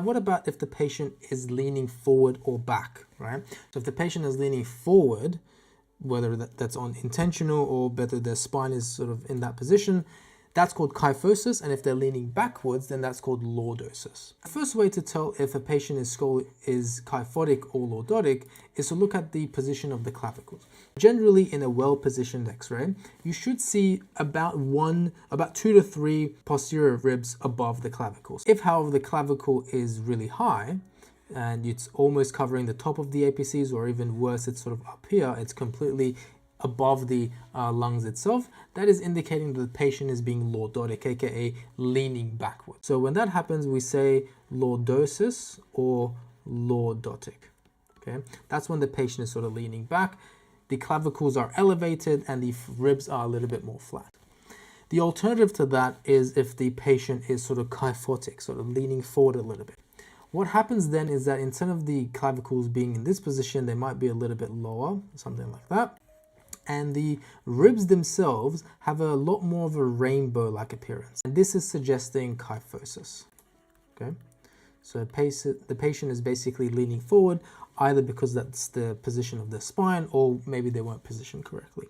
Now, what about if the patient is leaning forward or back, right? So if the patient is leaning forward, whether that's unintentional or whether their spine is sort of in that position, that's called kyphosis. And if they're leaning backwards, then that's called lordosis. The first way to tell if a patient is kyphotic or lordotic is to look at the position of the clavicles. Generally, in a well-positioned X-ray, you should see about 2 to 3 posterior ribs above the clavicles. If, however, the clavicle is really high, and it's almost covering the top of the apices, or even worse, it's sort of up here, it's completely above the lungs itself, that is indicating that the patient is being lordotic, aka leaning backward. So when that happens, we say lordosis or lordotic. Okay, that's when the patient is sort of leaning back, the clavicles are elevated, and the ribs are a little bit more flat. The alternative to that is if the patient is sort of kyphotic, sort of leaning forward a little bit. What happens then is that instead of the clavicles being in this position, they might be a little bit lower, something like that. And the ribs themselves have a lot more of a rainbow-like appearance. And this is suggesting kyphosis. Okay, so the patient is basically leaning forward, either because that's the position of their spine, or maybe they weren't positioned correctly.